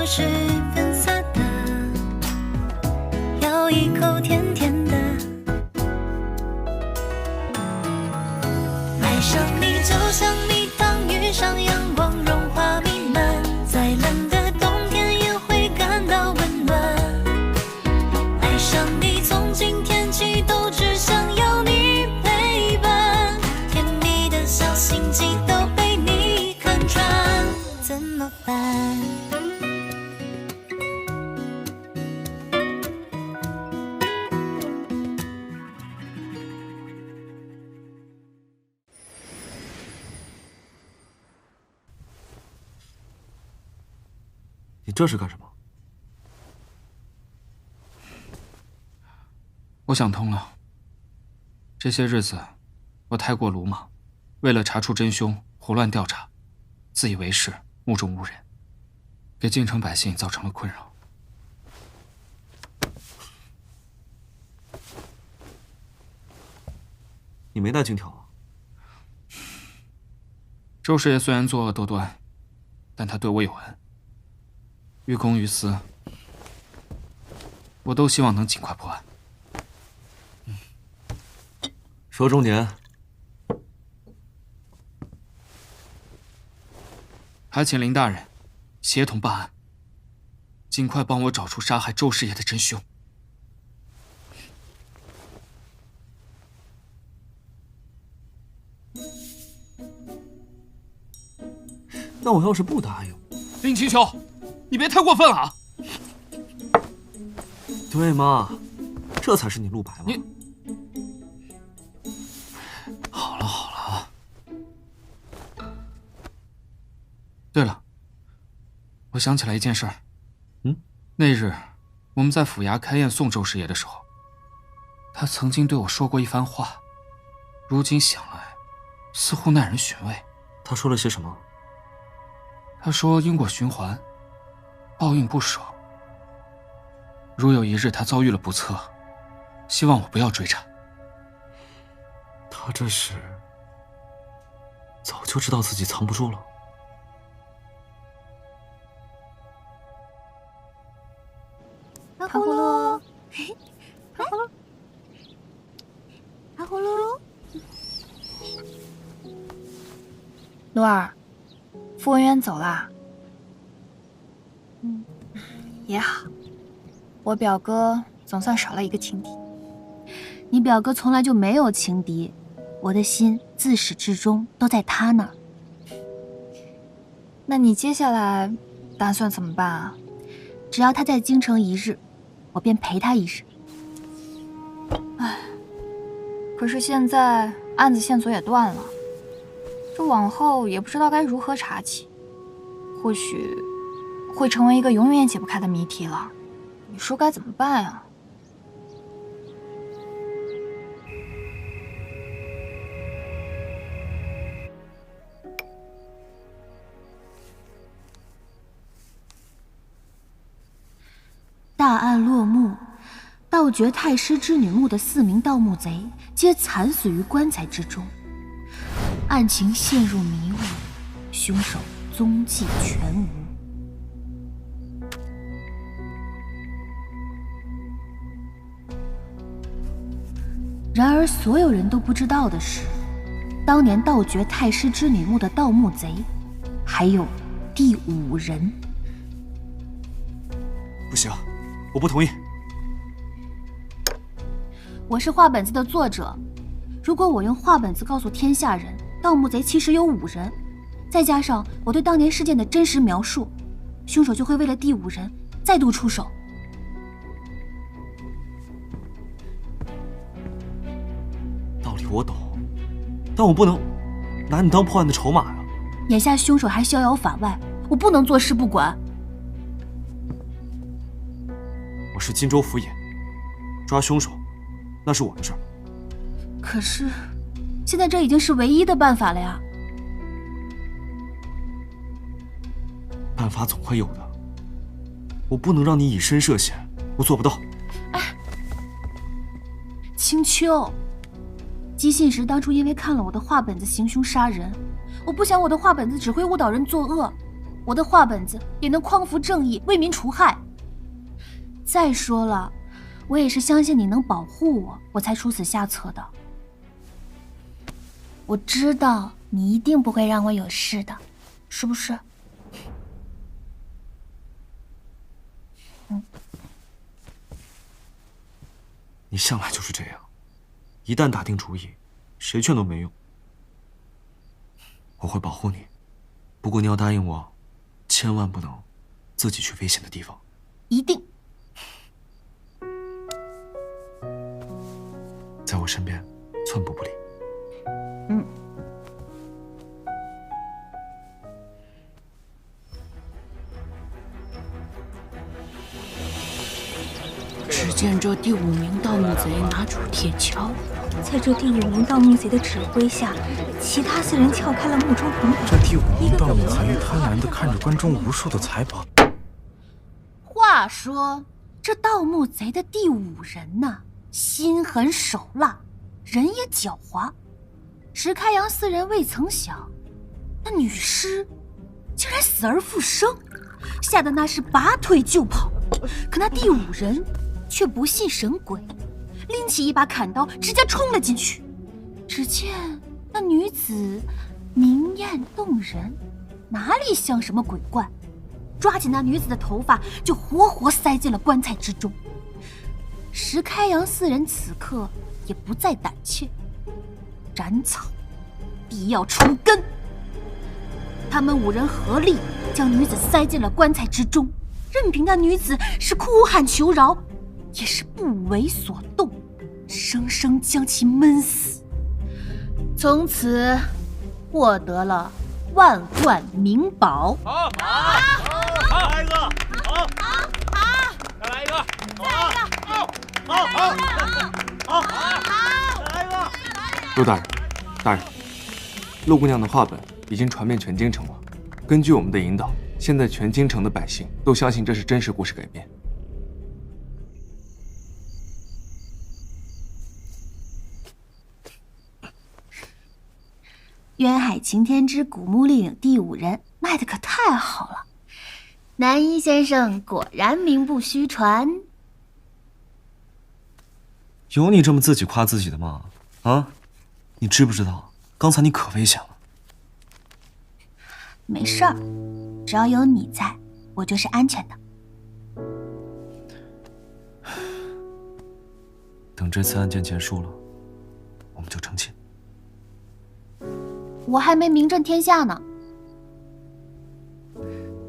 都是粉色的，咬一口甜甜的。爱上你就像蜜糖遇上阳光，融化弥漫，再冷的冬天也会感到温暖。爱上你从今天起都只想要你陪伴，甜蜜的小心机都被你看穿，怎么办？你这是干什么？我想通了，这些日子我太过鲁莽，为了查出真凶胡乱调查，自以为是，目中无人，给京城百姓造成了困扰。你没带金条啊？周师爷虽然作恶多端，但他对我有恩，于公于私，我都希望能尽快破案。说重点。还请林大人协同办案，尽快帮我找出杀害周师爷的真凶。那我要是不答应，林清秋，你别太过分了啊！对吗？这才是你陆白吗？好了好了。对了，我想起来一件事儿。那日我们在府衙开宴送周师爷的时候，他曾经对我说过一番话，如今想来，似乎耐人寻味。他说了些什么？他说因果循环，报应不爽。如有一日他遭遇了不测，希望我不要追查。他这是早就知道自己藏不住了。阿葫芦，阿葫芦，阿葫芦。罗儿，傅文渊走啦。也好，我表哥总算少了一个情敌。你表哥从来就没有情敌，我的心自始至终都在他那儿。那你接下来打算怎么办啊？只要他在京城一日，我便陪他一日。唉，可是现在案子线索也断了，这往后也不知道该如何查起，或许会成为一个永远解不开的谜题了。你说该怎么办啊？大案落幕，盗掘太师之女墓的4名盗墓贼皆惨死于棺材之中，案情陷入迷雾，凶手踪迹全无。然而所有人都不知道的是，当年盗掘太师之女墓的盗墓贼还有第5人。不行，我不同意。我是画本子的作者，如果我用画本子告诉天下人盗墓贼其实有5人，再加上我对当年事件的真实描述，凶手就会为了第5人再度出手。道理我懂，但我不能拿你当破案的筹码呀。眼下凶手还逍遥法外，我不能坐视不管。我是荆州府尹，抓凶手那是我的事儿。可是现在这已经是唯一的办法了呀。办法总会有的，我不能让你以身涉险，我做不到。哎，青秋，姬信时当初因为看了我的画本子行凶杀人，我不想我的画本子只会误导人作恶，我的画本子也能匡扶正义，为民除害。再说了，我也是相信你能保护我，我才出此下策的。我知道你一定不会让我有事的，是不是？你向来就是这样，一旦打定主意，谁劝都没用。我会保护你，不过你要答应我，千万不能自己去危险的地方。一定。在我身边，寸步不离。只见这第5名盗墓贼拿出铁锹，在这第5名盗墓贼的指挥下，其他4人撬开了墓中红土。这第5名盗墓贼贪婪地看着关中无数的财宝。话说，这盗墓贼的第5人呐，心狠手辣，人也狡猾。石开阳4人未曾想，那女尸竟然死而复生，吓得那是拔腿就跑。可那第5人却不信神鬼，拎起一把砍刀，直接冲了进去。只见那女子明艳动人，哪里像什么鬼怪？抓起那女子的头发，就活活塞进了棺材之中。石开阳4人此刻也不再胆怯，斩草必要除根。他们5人合力将女子塞进了棺材之中，任凭那女子是哭喊求饶，也是不为所动，生生将其闷死。从此获得了万贯名宝。好，来一个，好，再来一个，好，再来一个。陆大人，大人，陆姑娘的画本已经传遍全京城了。根据我们的引导，现在全京城的百姓都相信这是真实故事改编。渊海擎天之古墓丽影第5人卖的可太好了，南一先生果然名不虚传。有你这么自己夸自己的吗？啊，你知不知道刚才你可危险了？没事儿，只要有你在，我就是安全的。等这次案件结束了，我们就成亲。我还没名震天下呢。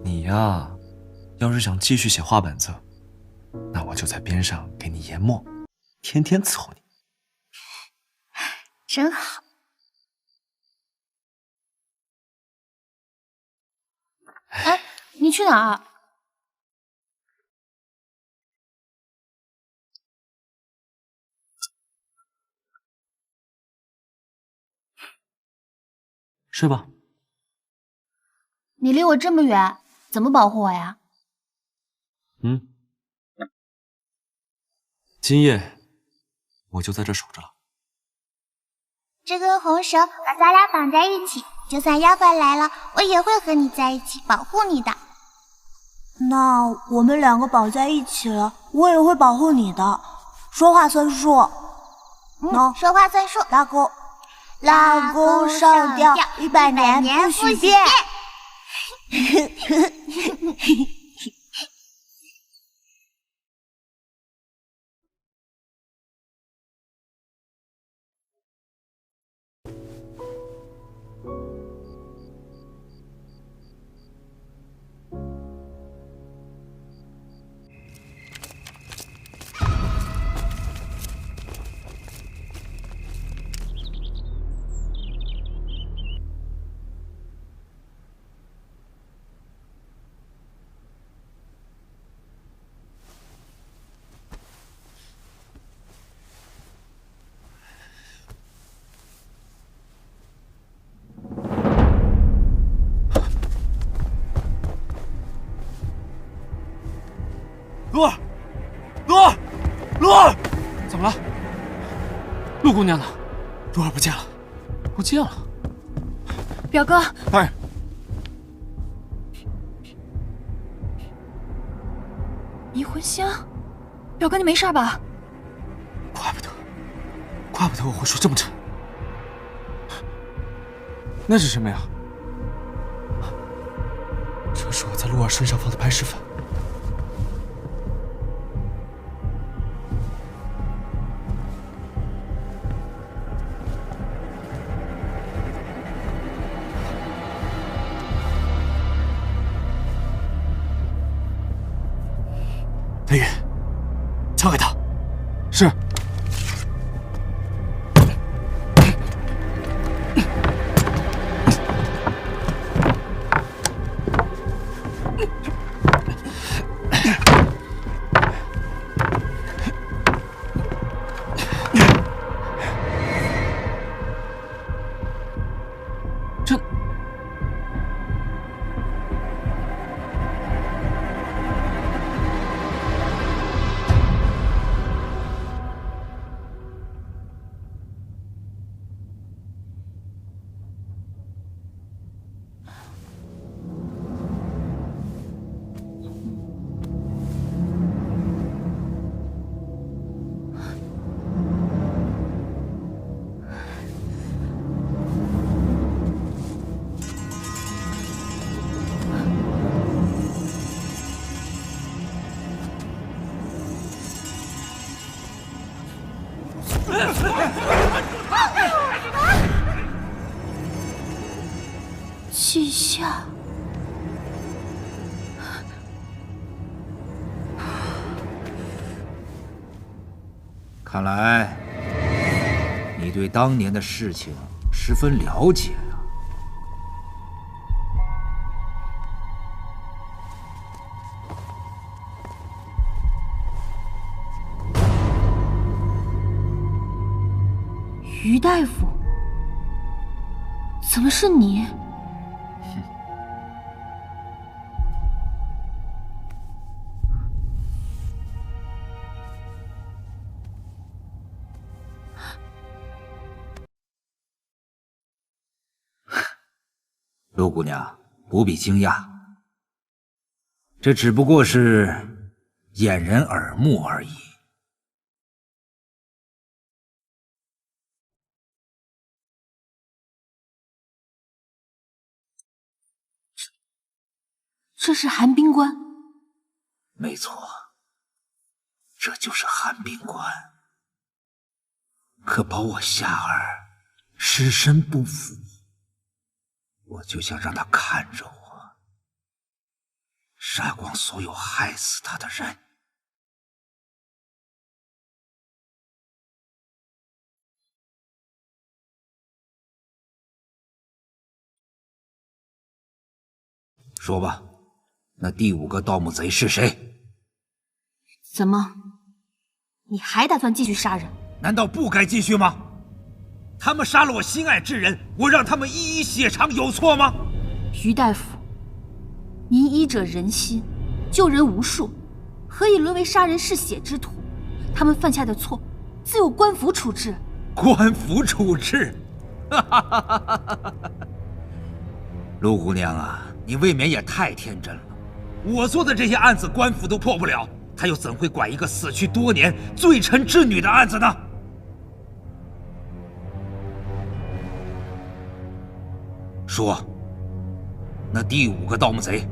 你呀，要是想继续写画本子，那我就在边上给你研墨，天天伺候你。真好。哎，你去哪儿？睡吧。你离我这么远，怎么保护我呀？今夜我就在这守着了。这根红绳把咱俩绑在一起，就算妖怪来了，我也会和你在一起保护你的。那我们2个绑在一起了，我也会保护你的。说话算数。说话算数。拉弓上吊，100年不许变。露儿，怎么了？陆姑娘呢？露儿不见了。不见了。表哥，大人，迷魂香，表哥你没事吧？怪不得我会说这么沉。那是什么呀？这是我在鹿儿身上放的白石粉。雷雨，交给他。是。季夏，看来你对当年的事情十分了解啊。于大夫，怎么是你？陆姑娘不必惊讶，这只不过是掩人耳目而已。这是寒冰关。没错，这就是寒冰关。可保我夏儿尸身不腐，我就想让他看着我，杀光所有害死他的人。说吧，那第5个盗墓贼是谁？怎么，你还打算继续杀人？难道不该继续吗？他们杀了我心爱之人，我让他们一一血偿，有错吗？于大夫，您医者仁心，救人无数，何以沦为杀人嗜血之徒？他们犯下的错，自有官府处置。官府处置？陆姑娘啊，你未免也太天真了。我做的这些案子，官府都破不了，他又怎会管一个死去多年、罪臣之女的案子呢？说，那第5个盗墓贼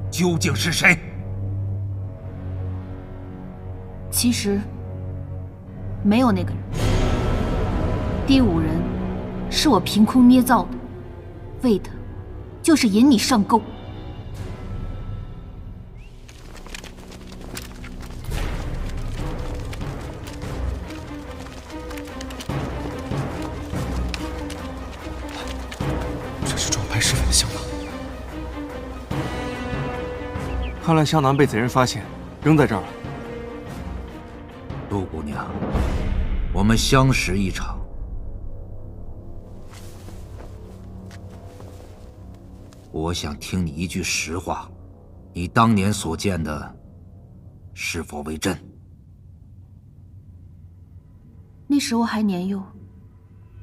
究竟是谁？其实没有那个人，第5人是我凭空捏造的，为的就是引你上钩。这是装白石粉的香囊，看来香囊被贼人发现，扔在这儿了。陆姑娘，我们相识一场，我想听你一句实话，你当年所见的是否为真？那时我还年幼，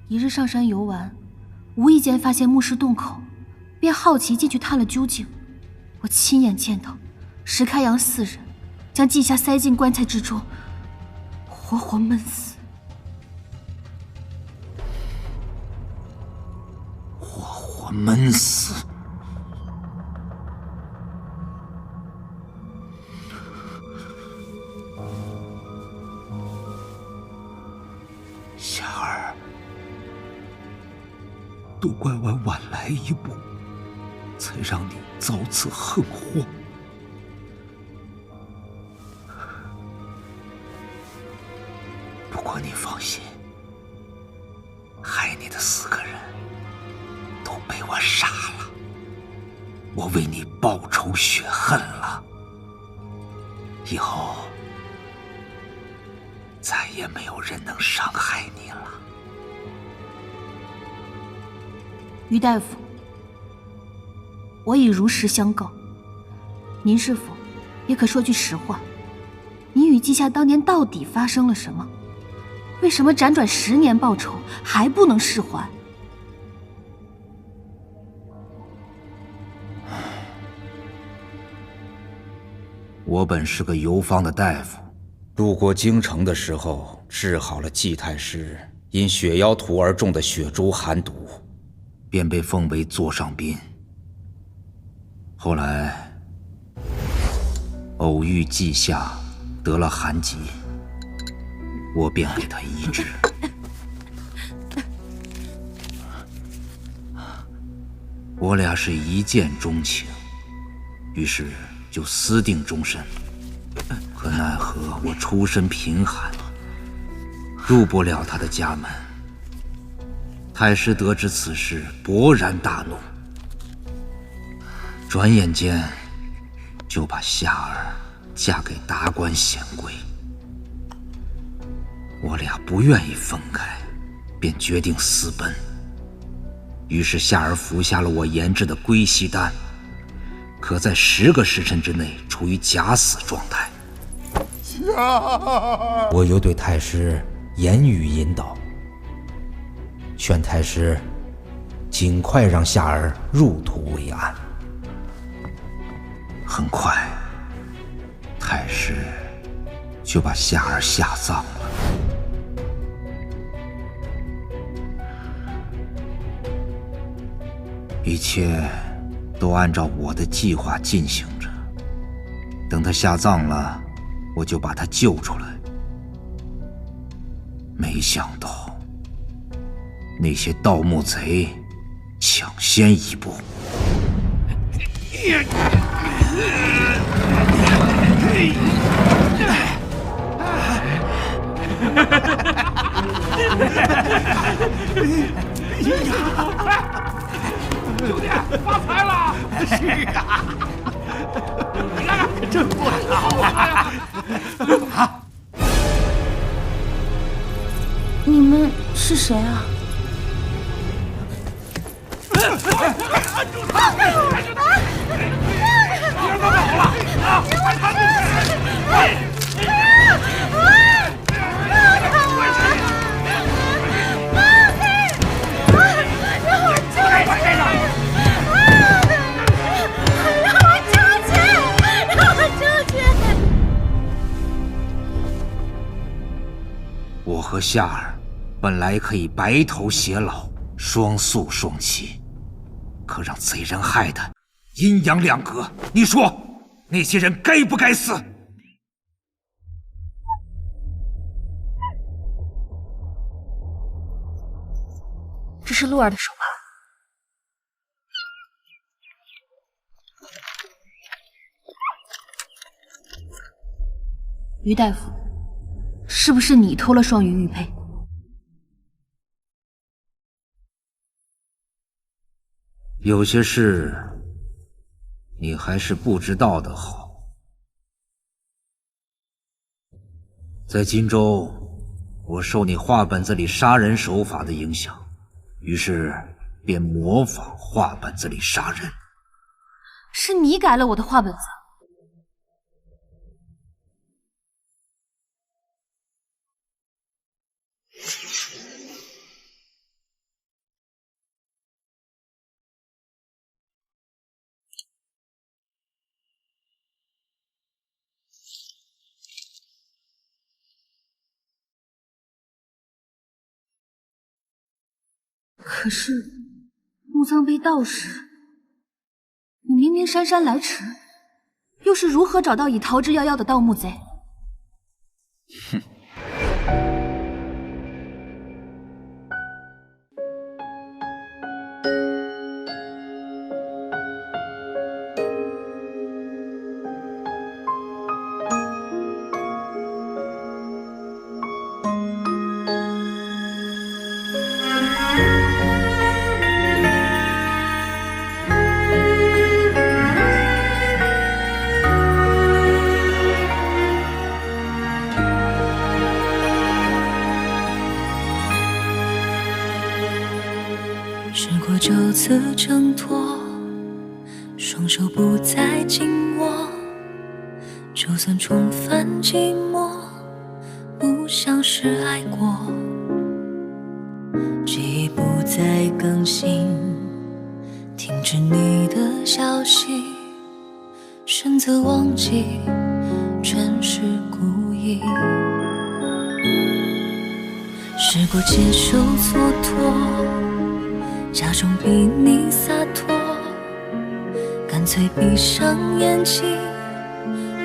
一日上山游玩，无意间发现墓室洞口，便好奇进去探了究竟。我亲眼见到石开阳4人将季夏塞进棺材之中，活活闷死。活活闷死！夏儿，都怪我晚来一步，才让你遭此横祸。不过你放心，害你的4个人都被我杀了，我为你报仇雪恨了。以后再也没有人能伤害你了。于大夫，我已如实相告，您是否也可说句实话？你与季夏当年到底发生了什么？为什么辗转10年报仇还不能释怀？我本是个游方的大夫，路过京城的时候，治好了季太师因血妖荼而中的血珠寒毒，便被奉为座上宾。后来偶遇季夏得了寒疾，我便给他医治。我俩是一见钟情，于是就私定终身。可奈何我出身贫寒，入不了他的家门。太师得知此事，勃然大怒，转眼间就把夏儿嫁给达官显贵。我俩不愿意分开，便决定私奔。于是夏儿服下了我研制的归西丹，可在10个时辰之内处于假死状态。我又对太师言语引导，劝太师尽快让夏儿入土为安。很快，太师就把夏儿下葬了。一切都按照我的计划进行着。等他下葬了，我就把他救出来。没想到，那些盗墓贼抢先一步。兄弟，发财了！是啊，你看看，真不少啊！你们是谁啊？按住他！别让他跑了！啊！快看住他！我和夏儿本来可以白头偕老，双宿双栖，可让贼人害得阴阳两隔。你说，那些人该不该死？这是鹿儿的手帕。于大夫，是不是你偷了双鱼玉佩？有些事你还是不知道的好。在荆州，我受你画本子里杀人手法的影响，于是便模仿画本子里杀人。是你改了我的画本子。可是墓葬被盗时，你明明姗姗来迟，又是如何找到已逃之夭夭的盗墓贼？哼。试过9次挣脱，双手不再紧握，就算重返寂寞，不像是爱过。记忆不再更新，停止你的消息，选择忘记，全是故意。试过接受蹉跎，假装比你洒脱，干脆闭上眼睛，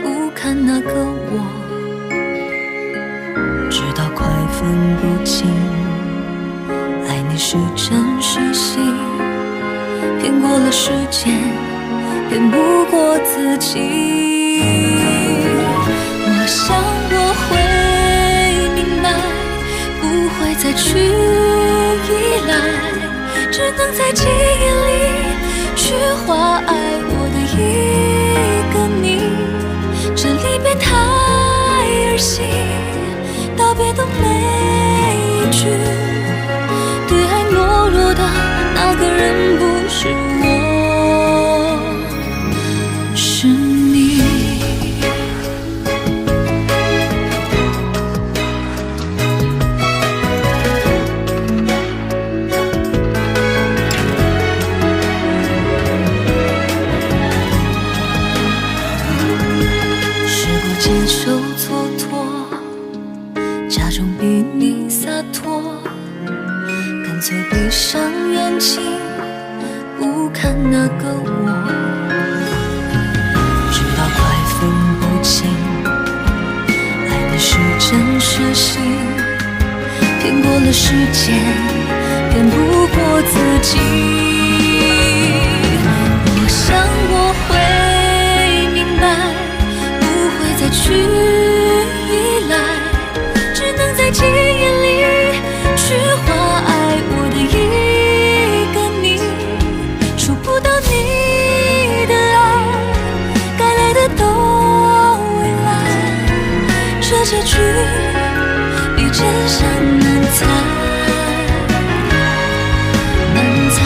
不看那个我，直到快分不清，爱你是真是戏，骗过了时间，骗不过自己。我想我会明白，不会再去依赖，只能在记忆里去画爱我的一个你。这离别太儿戏，道别的每一句，对爱懦弱的那个人不是我，是你。接受蹉跎，假装比你洒脱，干脆闭上眼睛，不看那个我，直到快分不清，爱你是真是戏，骗过了时间，骗不过自己。我想我会明白，再去依赖，只能在记忆里去画爱我的一个你。触不到你的爱，该来的都未来，这结局比真相难猜，难猜。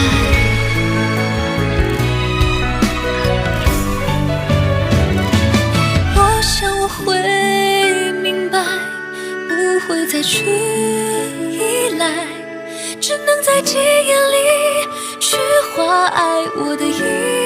我会明白，不会再去依赖，只能在记忆里去画爱我的一